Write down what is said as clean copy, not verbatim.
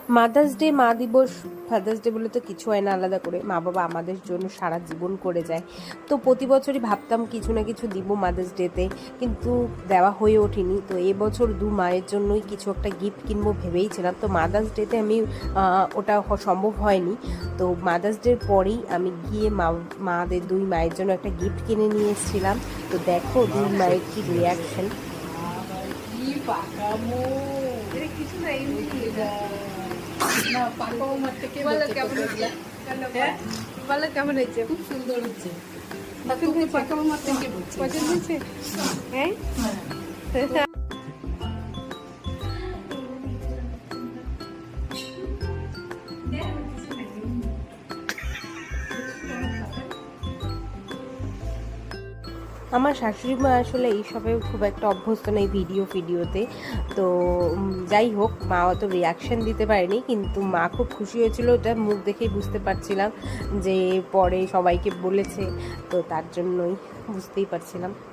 Mother's day, মা দিবস, father's day বলে তো কিছু হয় না আলাদা করে। মা বাবা আমাদের জন্য সারা জীবন করে যায়। তো প্রতি বছরই ভাবতাম কিছু না কিছু দিব মাদার্স ডেতে, কিন্তু দেওয়া হয়ে ওঠেনি। তো এবছর মায়ের জন্যই কিছু একটা গিফট কিনবো ভেবেইছিলাম। তো মাদার্স ডেতে আমি ওটা সম্ভব হয়নি। তো মাদার্স ডের পরেই আমি গিয়ে মাদের দুই মায়ের জন্য একটা গিফট কিনে নিয়ে এসেছিলাম। তো দেখো দুই মায়ের কি রিয়াকশন। বলো কেমন হয়েছে? খুব সুন্দর হচ্ছে। পছন্দ হয়েছে? হ্যাঁ। আমার শাশুড়ি মা আসলে এইসবে খুব একটা অভ্যস্ত নেই, ভিডিওতে। তো যাই হোক, মা অত রিয়াকশান দিতে পারেনি, কিন্তু মা খুব খুশি হয়েছিল। ওটা মুখ দেখেই বুঝতে পারছিলাম যে পরে সবাইকে বলেছে, তো তার জন্যই বুঝতেই পারছিলাম।